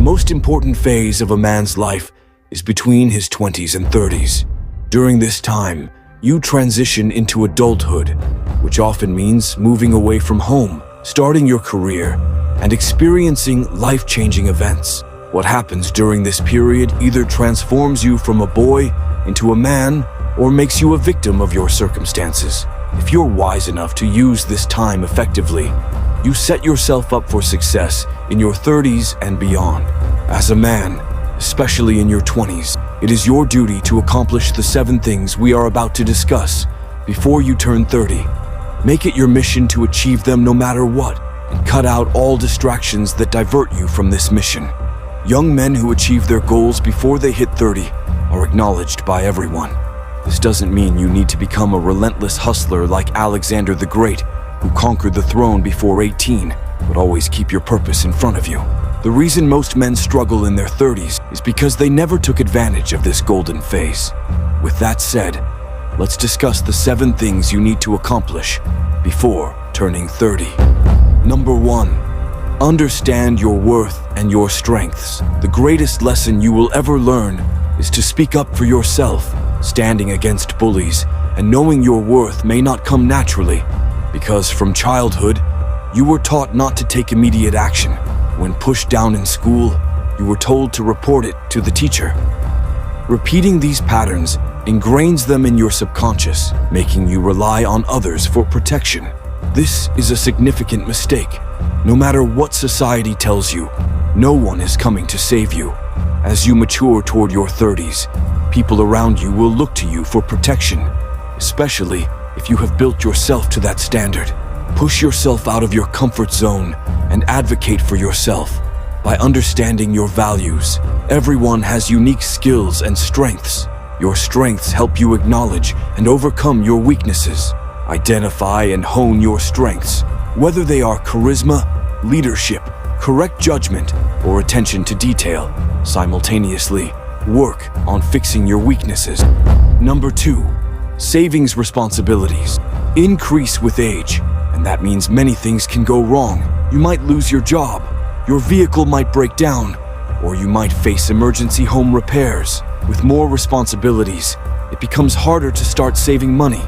most important phase of a man's life is between his 20s and 30s. During this time, you transition into adulthood, which often means moving away from home, starting your career, and experiencing life-changing events. What happens during this period either transforms you from a boy into a man or makes you a victim of your circumstances. If you're wise enough to use this time effectively, you set yourself up for success in your 30s and beyond. As a man, especially in your 20s, it is your duty to accomplish the 7 things we are about to discuss before you turn 30. Make it your mission to achieve them no matter what, and cut out all distractions that divert you from this mission. Young men who achieve their goals before they hit 30 are acknowledged by everyone. This doesn't mean you need to become a relentless hustler like Alexander the Great, who conquered the throne before 18, but always keep your purpose in front of you. The reason most men struggle in their 30s is because they never took advantage of this golden phase. With that said, let's discuss the 7 things you need to accomplish before turning 30. Number 1. Understand your worth and your strengths. The greatest lesson you will ever learn is to speak up for yourself. Standing against bullies and knowing your worth may not come naturally, because from childhood, you were taught not to take immediate action. When pushed down in school, you were told to report it to the teacher. Repeating these patterns ingrains them in your subconscious, making you rely on others for protection. This is a significant mistake. No matter what society tells you, no one is coming to save you. As you mature toward your 30s, people around you will look to you for protection, especially if you have built yourself to that standard. Push yourself out of your comfort zone and advocate for yourself. By understanding your values, everyone has unique skills and strengths. Your strengths help you acknowledge and overcome your weaknesses. Identify and hone your strengths, whether they are charisma, leadership, correct judgment, or attention to detail. Simultaneously, work on fixing your weaknesses. Number 2. Savings responsibilities. Increase with age, and that means many things can go wrong. You might lose your job, your vehicle might break down, or you might face emergency home repairs. With more responsibilities, it becomes harder to start saving money.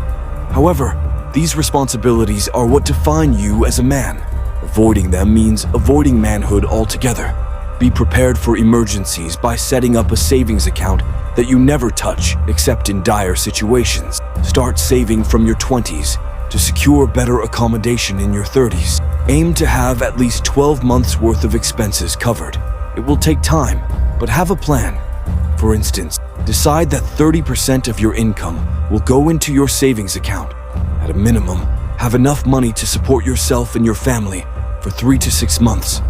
However, these responsibilities are what define you as a man. Avoiding them means avoiding manhood altogether. Be prepared for emergencies by setting up a savings account that you never touch except in dire situations. Start saving from your 20s to secure better accommodation in your 30s. Aim to have at least 12 months worth of expenses covered. It will take time, but have a plan. For instance, decide that 30% of your income will go into your savings account. At a minimum, have enough money to support yourself and your family for 3 to 6 months.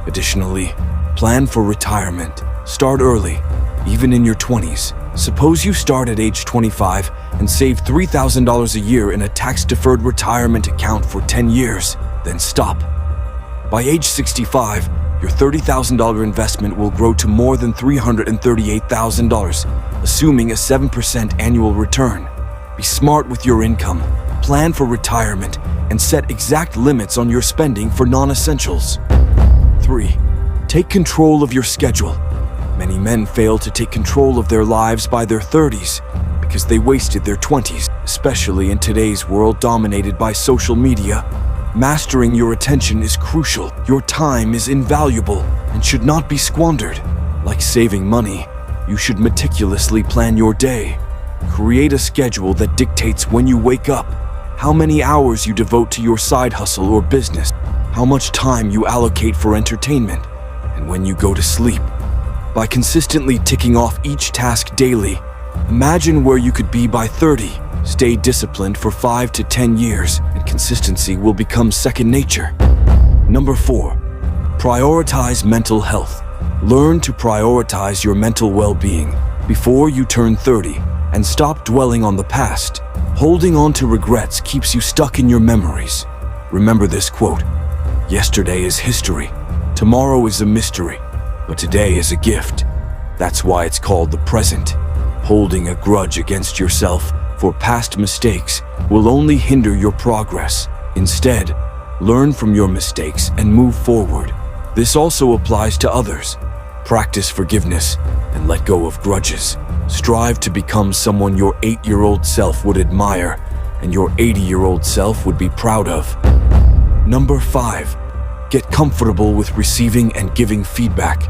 Additionally, plan for retirement. Start early, even in your 20s. Suppose you start at age 25 and save $3,000 a year in a tax-deferred retirement account for 10 years, then stop. By age 65, your $30,000 investment will grow to more than $338,000, assuming a 7% annual return. Be smart with your income, plan for retirement, and set exact limits on your spending for non-essentials. 3. Take control of your schedule. Many men fail to take control of their lives by their 30s because they wasted their 20s, especially in today's world dominated by social media. Mastering your attention is crucial. Your time is invaluable and should not be squandered. Like saving money, you should meticulously plan your day. Create a schedule that dictates when you wake up, how many hours you devote to your side hustle or business, how much time you allocate for entertainment, and when you go to sleep. By consistently ticking off each task daily, imagine where you could be by 30. Stay disciplined for 5 to 10 years, and consistency will become second nature. Number 4. Prioritize mental health. Learn to prioritize your mental well-being before you turn 30 and stop dwelling on the past. Holding on to regrets keeps you stuck in your memories. Remember this quote: "Yesterday is history, tomorrow is a mystery, but today is a gift." That's why it's called the present. Holding a grudge against yourself for past mistakes will only hinder your progress. Instead, learn from your mistakes and move forward. This also applies to others. Practice forgiveness and let go of grudges. Strive to become someone your 8-year-old self would admire and your 80-year-old self would be proud of. Number 5. Get comfortable with receiving and giving feedback.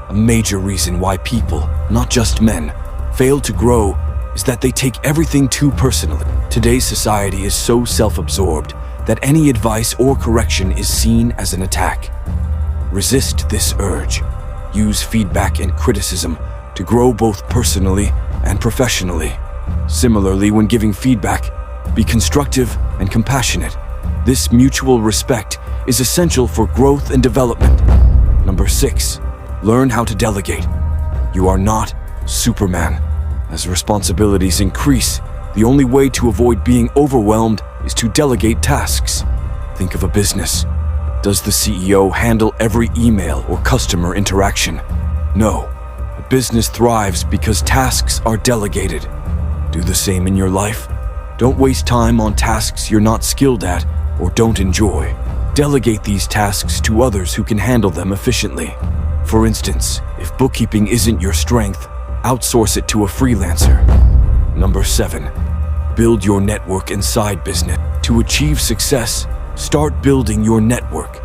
A major reason why people, not just men, fail to grow is that they take everything too personally. Today's society is so self-absorbed that any advice or correction is seen as an attack. Resist this urge. Use feedback and criticism to grow both personally and professionally. Similarly, when giving feedback, be constructive and compassionate. This mutual respect is essential for growth and development. Number 6. Learn how to delegate. You are not Superman. As responsibilities increase, the only way to avoid being overwhelmed is to delegate tasks. Think of a business. Does the CEO handle every email or customer interaction? No. A business thrives because tasks are delegated. Do the same in your life. Don't waste time on tasks you're not skilled at or don't enjoy. Delegate these tasks to others who can handle them efficiently. For instance, if bookkeeping isn't your strength, outsource it to a freelancer. Number 7. Build your network and side business. To achieve success, start building your network.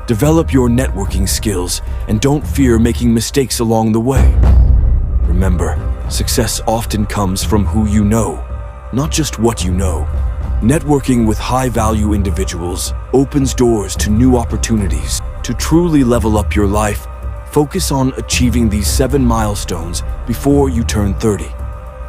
Develop your networking skills and don't fear making mistakes along the way. Remember, success often comes from who you know, not just what you know. Networking with high-value individuals opens doors to new opportunities. To truly level up your life, focus on achieving these 7 milestones before you turn 30.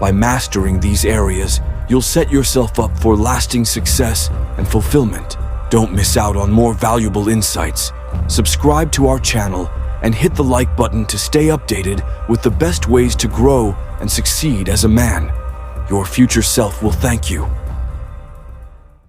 By mastering these areas, you'll set yourself up for lasting success and fulfillment. Don't miss out on more valuable insights. Subscribe to our channel and hit the like button to stay updated with the best ways to grow and succeed as a man. Your future self will thank you.